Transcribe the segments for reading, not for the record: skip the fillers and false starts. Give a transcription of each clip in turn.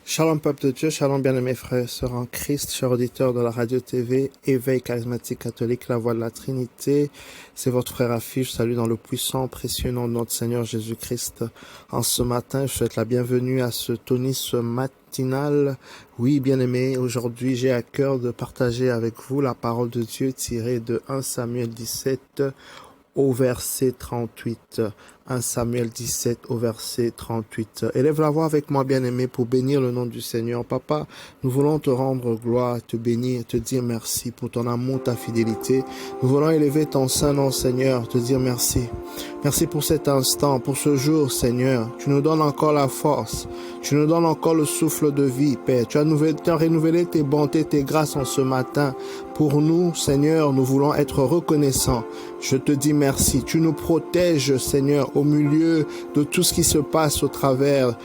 Shalom peuple de Dieu, shalom bien-aimés frères et sœurs en Christ, chers auditeurs de la radio-TV, Éveil charismatique catholique, la voix de la Trinité. C'est votre frère Afi, je salue dans le puissant, précieux nom de notre Seigneur Jésus-Christ. En ce matin, je souhaite la bienvenue à ce tonus matinal. Oui, bien-aimés, aujourd'hui j'ai à cœur de partager avec vous la parole de Dieu tirée de 1 Samuel 17 au verset 38. 1 Samuel 17 au verset 38. Élève la voix avec moi, bien-aimé, pour bénir le nom du Seigneur. Papa, nous voulons te rendre gloire, te bénir, te dire merci pour ton amour, ta fidélité. Nous voulons élever ton saint nom, Seigneur, te dire merci. Merci pour cet instant, pour ce jour, Seigneur. Tu nous donnes encore la force. Tu nous donnes encore le souffle de vie, Père. Tu as renouvelé tes bontés, tes grâces en ce matin. Pour nous, Seigneur, nous voulons être reconnaissants. Je te dis merci. Tu nous protèges, Seigneur, au milieu de tout ce qui se passe au travers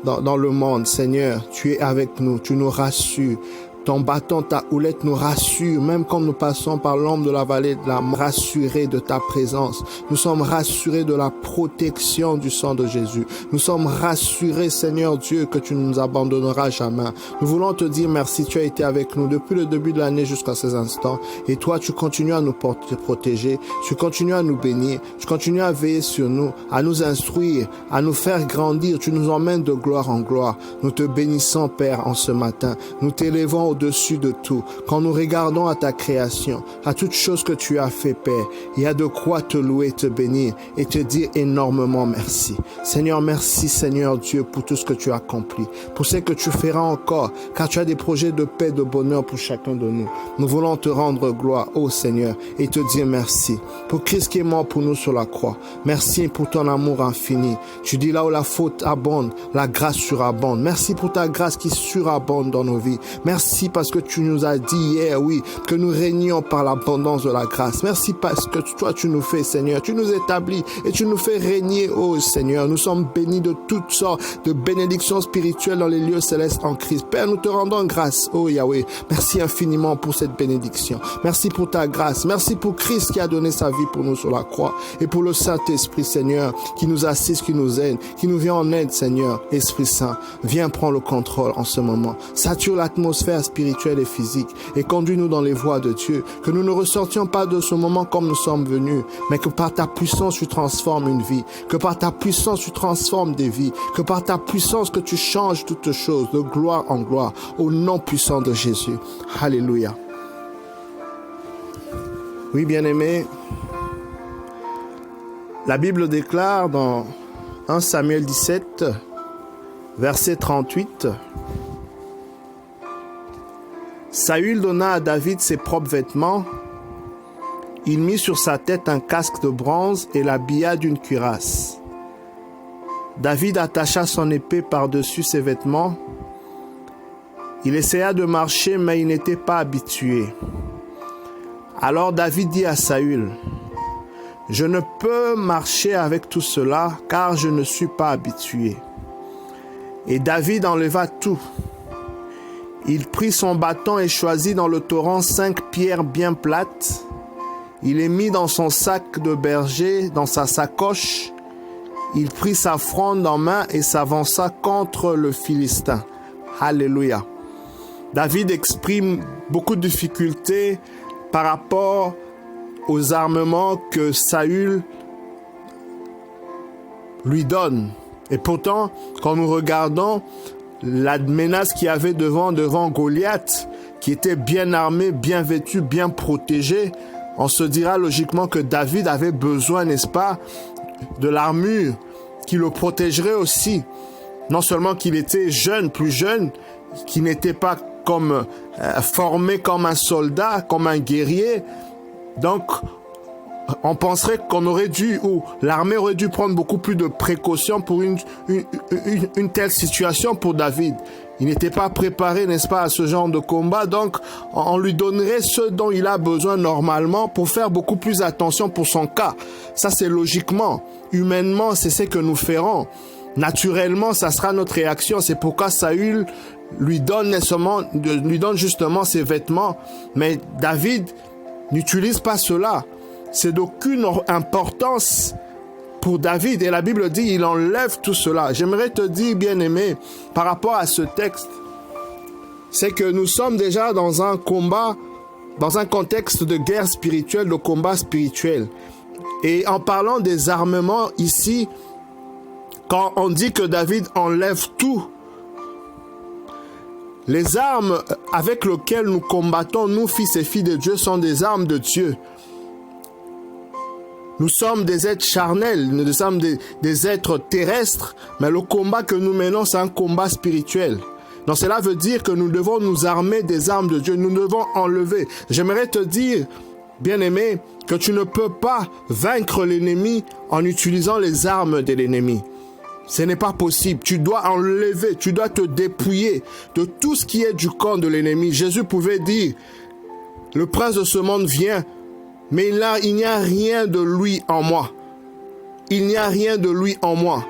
dans le monde. Seigneur, tu es avec nous. Tu nous rassures. Ton bâton, ta houlette nous rassure, même quand nous passons par l'ombre de la vallée de la mort, rassurés de ta présence. Nous sommes rassurés de la protection du sang de Jésus. Nous sommes rassurés, Seigneur Dieu, que tu ne nous abandonneras jamais. Nous voulons te dire merci, tu as été avec nous depuis le début de l'année jusqu'à ces instants. Et toi, tu continues à nous protéger, tu continues à nous bénir, tu continues à veiller sur nous, à nous instruire, à nous faire grandir. Tu nous emmènes de gloire en gloire. Nous te bénissons, Père, en ce matin. Nous t'élevons au-dessus de tout. Quand nous regardons à ta création, à toutes choses que tu as fait, Père, il y a de quoi te louer, te bénir et te dire énormément merci. Seigneur, merci, Seigneur Dieu, pour tout ce que tu as accompli, pour ce que tu feras encore, car tu as des projets de paix, de bonheur pour chacun de nous. Nous voulons te rendre gloire, ô Seigneur, et te dire merci pour Christ qui est mort pour nous sur la croix. Merci pour ton amour infini. Tu dis là où la faute abonde, la grâce surabonde. Merci pour ta grâce qui surabonde dans nos vies. Merci parce que tu nous as dit hier, oui, que nous régnions par l'abondance de la grâce. Merci parce que toi, tu nous fais, Seigneur. Tu nous établis et tu nous fais régner, oh Seigneur. Nous sommes bénis de toutes sortes de bénédictions spirituelles dans les lieux célestes en Christ. Père, nous te rendons grâce, oh Yahweh. Merci infiniment pour cette bénédiction. Merci pour ta grâce. Merci pour Christ qui a donné sa vie pour nous sur la croix. Et pour le Saint-Esprit, Seigneur, qui nous assiste, qui nous aide, qui nous vient en aide, Seigneur. Esprit Saint, viens prendre le contrôle en ce moment. Sature l'atmosphère spirituelle et physique et conduis-nous dans les voies de Dieu, que nous ne ressortions pas de ce moment comme nous sommes venus, mais que par ta puissance tu transformes une vie, que par ta puissance tu transformes des vies, que par ta puissance que tu changes toutes choses de gloire en gloire au nom puissant de Jésus. Alléluia. Oui, bien-aimés, la Bible déclare dans 1 Samuel 17, verset 38, Saül donna à David ses propres vêtements, il mit sur sa tête un casque de bronze et l'habilla d'une cuirasse. David attacha son épée par-dessus ses vêtements. Il essaya de marcher, mais il n'était pas habitué. Alors David dit à Saül, « Je ne peux marcher avec tout cela, car je ne suis pas habitué. » Et David enleva tout. Il prit son bâton et choisit dans le torrent 5 pierres bien plates. Il les mit dans son sac de berger, dans sa sacoche. Il prit sa fronde en main et s'avança contre le Philistin. Alléluia. David exprime beaucoup de difficultés par rapport aux armements que Saül lui donne. Et pourtant, quand nous regardons la menace qu'il y avait devant Goliath, qui était bien armé, bien vêtu, bien protégé, on se dira logiquement que David avait besoin, n'est-ce pas, de l'armure qui le protégerait aussi. Non seulement qu'il était jeune, plus jeune, qu'il n'était pas comme formé comme un soldat, comme un guerrier. Donc, on penserait qu'on aurait dû, ou l'armée aurait dû prendre beaucoup plus de précautions pour une telle situation pour David. Il n'était pas préparé, n'est-ce pas, à ce genre de combat, donc on lui donnerait ce dont il a besoin normalement pour faire beaucoup plus attention pour son cas. Ça, c'est logiquement. Humainement, c'est ce que nous ferons. Naturellement, ça sera notre réaction. C'est pourquoi Saül lui donne justement ses vêtements. Mais David n'utilise pas cela. C'est d'aucune importance pour David. Et la Bible dit, il enlève tout cela. J'aimerais te dire, bien-aimé, par rapport à ce texte, c'est que nous sommes déjà dans un combat, dans un contexte de guerre spirituelle, de combat spirituel. Et en parlant des armements ici, quand on dit que David enlève tout, les armes avec lesquelles nous combattons, nous, fils et filles de Dieu, sont des armes de Dieu. Nous sommes des êtres charnels, nous sommes des êtres terrestres, mais le combat que nous menons, c'est un combat spirituel. Donc cela veut dire que nous devons nous armer des armes de Dieu, nous devons enlever. J'aimerais te dire, bien-aimé, que tu ne peux pas vaincre l'ennemi en utilisant les armes de l'ennemi. Ce n'est pas possible. Tu dois enlever, tu dois te dépouiller de tout ce qui est du camp de l'ennemi. Jésus pouvait dire, le prince de ce monde vient, mais là, il n'y a rien de lui en moi. Il n'y a rien de lui en moi.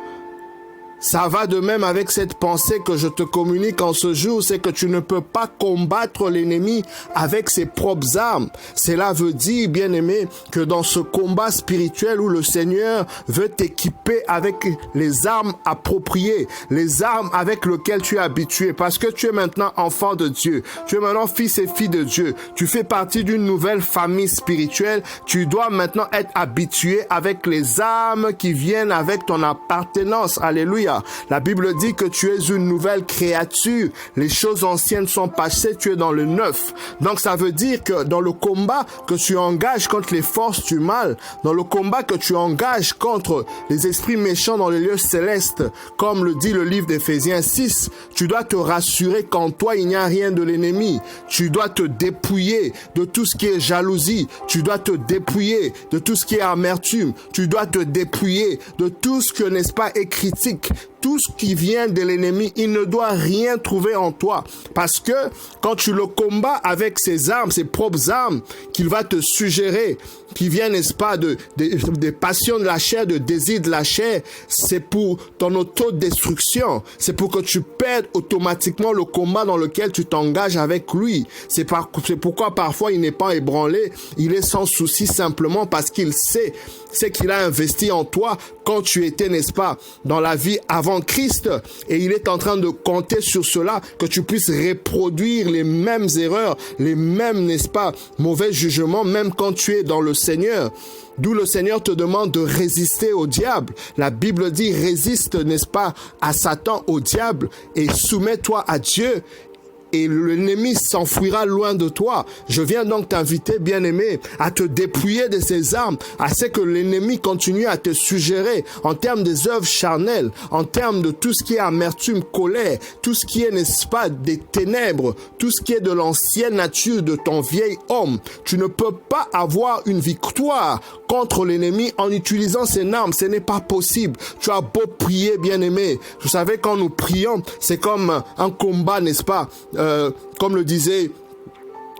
Ça va de même avec cette pensée que je te communique en ce jour, c'est que tu ne peux pas combattre l'ennemi avec ses propres armes. Cela veut dire, bien-aimé, que dans ce combat spirituel où le Seigneur veut t'équiper avec les armes appropriées, les armes avec lesquelles tu es habitué, parce que tu es maintenant enfant de Dieu, tu es maintenant fils et fille de Dieu, tu fais partie d'une nouvelle famille spirituelle, tu dois maintenant être habitué avec les armes qui viennent avec ton appartenance. Alléluia. La Bible dit que tu es une nouvelle créature. Les choses anciennes sont passées, tu es dans le neuf. Donc ça veut dire que dans le combat que tu engages contre les forces du mal, dans le combat que tu engages contre les esprits méchants dans les lieux célestes, comme le dit le livre d'Éphésiens 6, tu dois te rassurer qu'en toi il n'y a rien de l'ennemi. Tu dois te dépouiller de tout ce qui est jalousie. Tu dois te dépouiller de tout ce qui est amertume. Tu dois te dépouiller de tout ce que, n'est-ce pas, est critique. Tout ce qui vient de l'ennemi, il ne doit rien trouver en toi. Parce que quand tu le combats avec ses armes, ses propres armes, qu'il va te suggérer, qui viennent, n'est-ce pas, des passions de la chair, de désirs de la chair, c'est pour ton autodestruction. C'est pour que tu perdes automatiquement le combat dans lequel tu t'engages avec lui. C'est pourquoi parfois il n'est pas ébranlé, il est sans souci simplement parce qu'il sait qu'il a investi en toi quand tu étais, n'est-ce pas, dans la vie avant Christ, et il est en train de compter sur cela, que tu puisses reproduire les mêmes erreurs, les mêmes, n'est-ce pas, mauvais jugements, même quand tu es dans le Seigneur. D'où le Seigneur te demande de résister au diable. La Bible dit, résiste, n'est-ce pas, à Satan, au diable, et soumets-toi à Dieu, et l'ennemi s'enfuira loin de toi. Je viens donc t'inviter, bien-aimé, à te dépouiller de ces armes, à ce que l'ennemi continue à te suggérer en termes des œuvres charnelles, en termes de tout ce qui est amertume, colère, tout ce qui est, n'est-ce pas, des ténèbres, tout ce qui est de l'ancienne nature de ton vieil homme. Tu ne peux pas avoir une victoire contre l'ennemi en utilisant ces armes. Ce n'est pas possible. Tu as beau prier, bien-aimé. Vous savez, quand nous prions, c'est comme un combat, n'est-ce pas? Comme le disait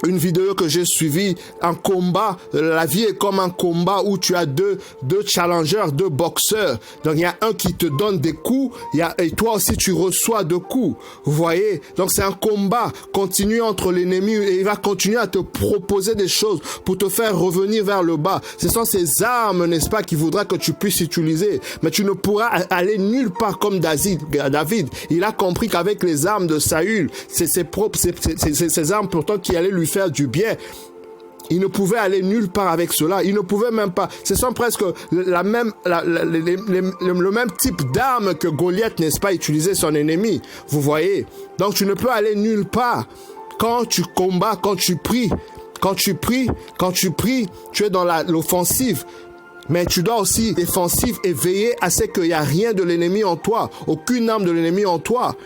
une vidéo que j'ai suivie, un combat, la vie est comme un combat où tu as deux challengers, deux boxeurs. Donc il y a un qui te donne des coups, et toi aussi tu reçois des coups. Vous voyez? Donc c'est un combat continu entre l'ennemi, et il va continuer à te proposer des choses pour te faire revenir vers le bas. Ce sont ces armes, n'est-ce pas, qu'il voudra que tu puisses utiliser. Mais tu ne pourras aller nulle part comme David. Il a compris qu'avec les armes de Saül, c'est ces armes pourtant qui allaient lui faire du bien. Il ne pouvait aller nulle part avec cela. Il ne pouvait même pas. Ce sont presque le même type d'armes que Goliath, n'est-ce pas, utilisait son ennemi. Vous voyez? Donc tu ne peux aller nulle part. Quand tu combats, quand tu pries, tu es dans l'offensive. Mais tu dois aussi défensive et veiller à ce qu'il n'y a rien de l'ennemi en toi. Aucune arme de l'ennemi en toi.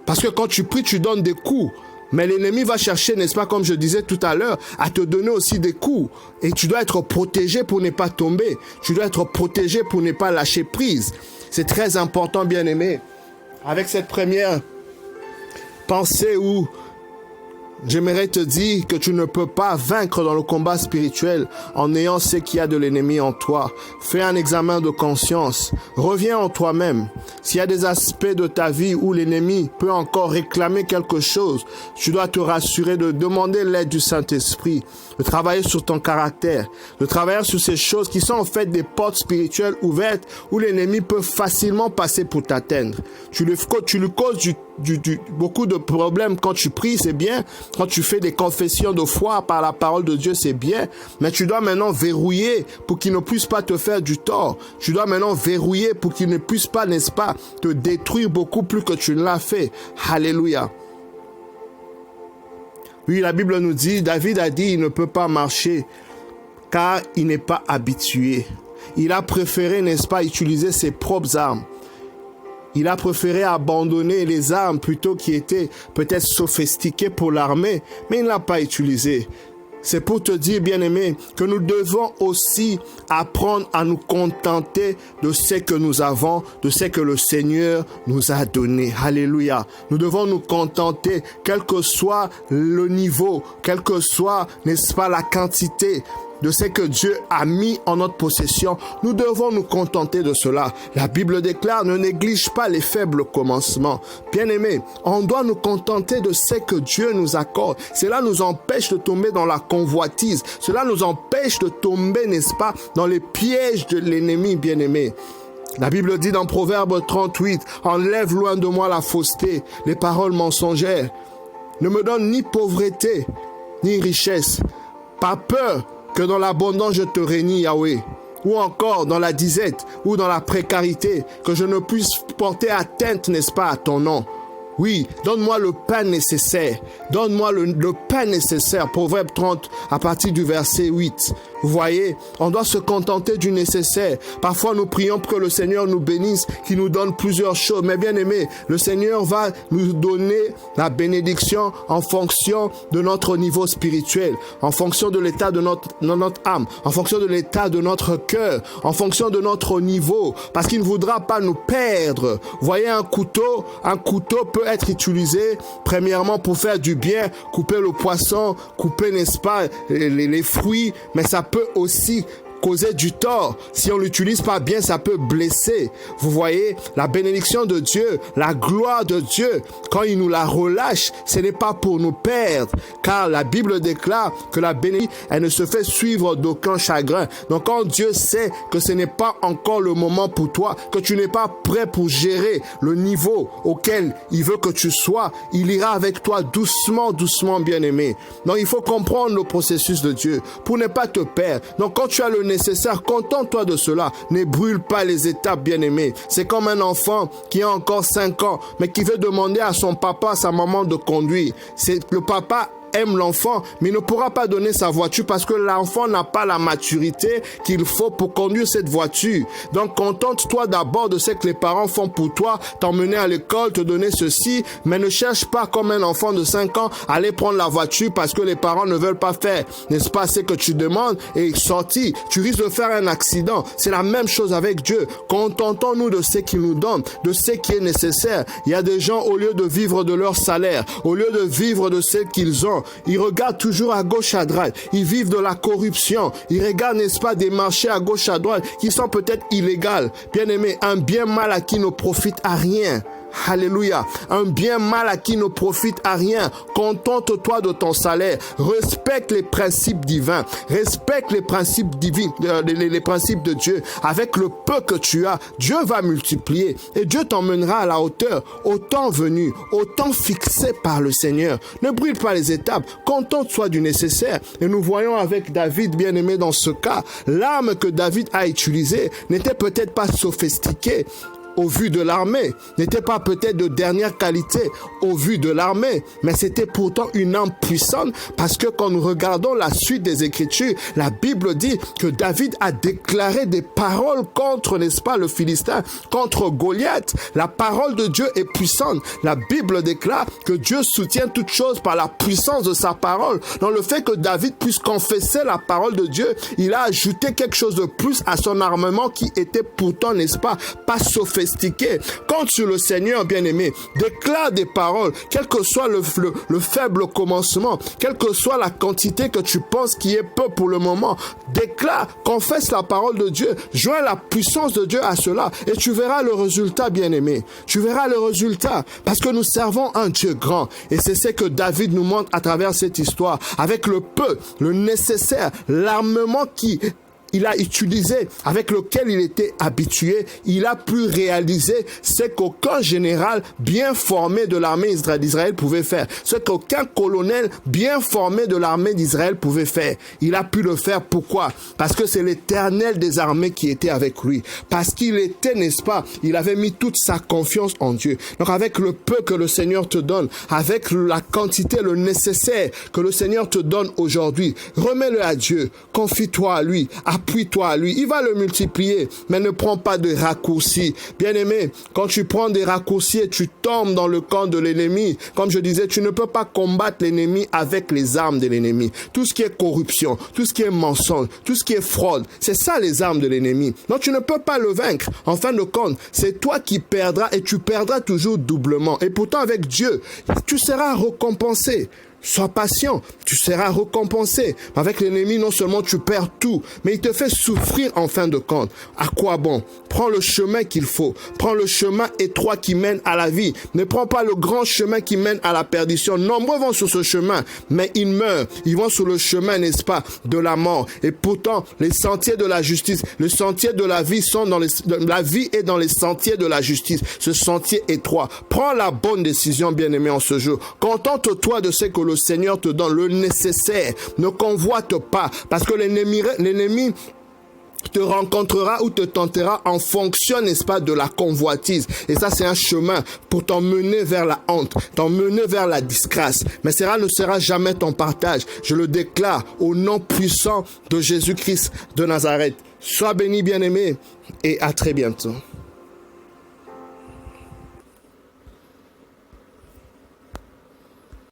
Parce que quand tu pries, tu donnes des coups. Mais l'ennemi va chercher, n'est-ce pas, comme je disais tout à l'heure, à te donner aussi des coups. Et tu dois être protégé pour ne pas tomber. Tu dois être protégé pour ne pas lâcher prise. C'est très important, bien-aimé. Avec cette première pensée où J'aimerais te dire que tu ne peux pas vaincre dans le combat spirituel en ayant ce qu'il y a de l'ennemi en toi. Fais un examen de conscience. Reviens en toi-même. S'il y a des aspects de ta vie où l'ennemi peut encore réclamer quelque chose, tu dois te rassurer de demander l'aide du Saint-Esprit, de travailler sur ton caractère, de travailler sur ces choses qui sont en fait des portes spirituelles ouvertes où l'ennemi peut facilement passer pour t'atteindre. Tu lui causes beaucoup de problèmes quand tu pries, c'est bien. Quand tu fais des confessions de foi par la parole de Dieu, c'est bien. Mais tu dois maintenant verrouiller pour qu'il ne puisse pas te faire du tort. Tu dois maintenant verrouiller pour qu'il ne puisse pas, n'est-ce pas, te détruire beaucoup plus que tu ne l'as fait. Alléluia. Oui, la Bible nous dit, David a dit, il ne peut pas marcher car il n'est pas habitué. Il a préféré, n'est-ce pas, utiliser ses propres armes. Il a préféré abandonner les armes plutôt qui étaient peut-être sophistiquées pour l'armée, mais il ne l'a pas utilisé. C'est pour te dire, bien-aimé, que nous devons aussi apprendre à nous contenter de ce que nous avons, de ce que le Seigneur nous a donné. Alléluia. Nous devons nous contenter, quel que soit le niveau, quelle que soit, n'est-ce pas, la quantité de ce que Dieu a mis en notre possession. Nous devons nous contenter de cela. La Bible déclare, ne néglige pas les faibles commencements. Bien-aimés, on doit nous contenter de ce que Dieu nous accorde. Cela nous empêche de tomber dans la convoitise. Cela nous empêche de tomber, n'est-ce pas, dans les pièges de l'ennemi, bien-aimés. La Bible dit dans Proverbe 38, « Enlève loin de moi la fausseté, les paroles mensongères. Ne me donne ni pauvreté, ni richesse. Pas peur que dans l'abondance je te régnie, Yahweh. Ou encore dans la disette, ou dans la précarité, que je ne puisse porter atteinte, n'est-ce pas, à ton nom. Oui, donne-moi le pain nécessaire. Donne-moi le pain nécessaire. Proverbe 30, à partir du verset 8. Vous voyez, on doit se contenter du nécessaire. Parfois, nous prions pour que le Seigneur nous bénisse, qu'il nous donne plusieurs choses. Mais bien aimé, le Seigneur va nous donner la bénédiction en fonction de notre niveau spirituel, en fonction de l'état de notre âme, en fonction de l'état de notre cœur, en fonction de notre niveau, parce qu'il ne voudra pas nous perdre. Vous voyez, un couteau peut être utilisé premièrement pour faire du bien, couper le poisson, couper, n'est-ce pas, les fruits, mais ça peut aussi causer du tort. Si on l'utilise pas bien, ça peut blesser. Vous voyez, la bénédiction de Dieu, la gloire de Dieu, quand il nous la relâche, ce n'est pas pour nous perdre, car la Bible déclare que la bénédiction, elle ne se fait suivre d'aucun chagrin. Donc quand Dieu sait que ce n'est pas encore le moment pour toi, que tu n'es pas prêt pour gérer le niveau auquel il veut que tu sois, il ira avec toi doucement, doucement, bien-aimé. Donc il faut comprendre le processus de Dieu pour ne pas te perdre. Donc quand tu as le nécessaire, contente-toi de cela. Ne brûle pas les étapes, bien-aimé. C'est comme un enfant qui a encore 5 ans, mais qui veut demander à son papa, à sa maman de conduire. C'est le papa aime l'enfant, mais il ne pourra pas donner sa voiture parce que l'enfant n'a pas la maturité qu'il faut pour conduire cette voiture. Donc, contente-toi d'abord de ce que les parents font pour toi, t'emmener à l'école, te donner ceci, mais ne cherche pas comme un enfant de 5 ans à aller prendre la voiture parce que les parents ne veulent pas faire, n'est-ce pas, ce que tu demandes et sortir. Tu risques de faire un accident. C'est la même chose avec Dieu. Contentons-nous de ce qu'il nous donne, de ce qui est nécessaire. Il y a des gens, au lieu de vivre de leur salaire, au lieu de vivre de ce qu'ils ont, ils regardent toujours à gauche, à droite. Ils vivent de la corruption. Ils regardent, n'est-ce pas, des marchés à gauche, à droite qui sont peut-être illégaux. Bien aimé, un bien mal acquis ne profite à rien. Alléluia. Un bien mal acquis ne profite à rien. Contente-toi de ton salaire. Respecte les principes divins. Respecte les principes divins, les principes de Dieu. Avec le peu que tu as, Dieu va multiplier et Dieu t'emmènera à la hauteur, au temps venu, au temps fixé par le Seigneur. Ne brûle pas les étapes. Contente-toi du nécessaire. Et nous voyons avec David, bien aimé, dans ce cas, l'arme que David a utilisée n'était peut-être pas sophistiquée au vu de l'armée, n'était pas peut-être de dernière qualité au vu de l'armée, mais c'était pourtant une arme puissante parce que quand nous regardons la suite des Écritures, la Bible dit que David a déclaré des paroles contre, n'est-ce pas, le Philistin, contre Goliath. La parole de Dieu est puissante. La Bible déclare que Dieu soutient toutes choses par la puissance de sa parole. Dans le fait que David puisse confesser la parole de Dieu, il a ajouté quelque chose de plus à son armement qui était pourtant, n'est-ce pas sophistiqué sophistiqué. Compte sur le Seigneur, bien-aimé. Déclare des paroles, quel que soit le faible commencement, quelle que soit la quantité que tu penses qui est peu pour le moment. Déclare, confesse la parole de Dieu, joins la puissance de Dieu à cela et tu verras le résultat, bien-aimé. Tu verras le résultat parce que nous servons un Dieu grand et c'est ce que David nous montre à travers cette histoire. Avec le peu, le nécessaire, l'armement il a utilisé, avec lequel il était habitué, il a pu réaliser ce qu'aucun général bien formé de l'armée d'Israël pouvait faire, ce qu'aucun colonel bien formé de l'armée d'Israël pouvait faire. Il a pu le faire, pourquoi? Parce que c'est l'Éternel des armées qui était avec lui, parce qu'il était, n'est-ce pas, il avait mis toute sa confiance en Dieu. Donc avec le peu que le Seigneur te donne, avec la quantité, le nécessaire que le Seigneur te donne aujourd'hui, remets-le à Dieu, confie-toi à lui, appuie-toi à lui, il va le multiplier, mais ne prends pas de raccourcis. Bien-aimé, quand tu prends des raccourcis et tu tombes dans le camp de l'ennemi, comme je disais, tu ne peux pas combattre l'ennemi avec les armes de l'ennemi. Tout ce qui est corruption, tout ce qui est mensonge, tout ce qui est fraude, c'est ça les armes de l'ennemi. Donc tu ne peux pas le vaincre. En fin de compte, c'est toi qui perdras et tu perdras toujours doublement. Et pourtant avec Dieu, tu seras récompensé. Sois patient, tu seras récompensé. Avec l'ennemi, non seulement tu perds tout, mais il te fait souffrir en fin de compte. À quoi bon? Prends le chemin qu'il faut. Prends le chemin étroit qui mène à la vie. Ne prends pas le grand chemin qui mène à la perdition. Nombreux vont sur ce chemin, mais ils meurent. Ils vont sur le chemin, n'est-ce pas, de la mort. Et pourtant, les sentiers de la justice, le sentier de la vie sont la vie est dans les sentiers de la justice. Ce sentier étroit. Prends la bonne décision, bien-aimé, en ce jour. Contente-toi de ce que le Seigneur te donne, le nécessaire. Ne convoite pas, parce que l'ennemi te rencontrera ou te tentera en fonction, n'est-ce pas, de la convoitise. Et ça, c'est un chemin pour t'emmener vers la honte, t'emmener vers la disgrâce. Mais cela ne sera jamais ton partage. Je le déclare au nom puissant de Jésus-Christ de Nazareth. Sois béni, bien-aimé, et à très bientôt.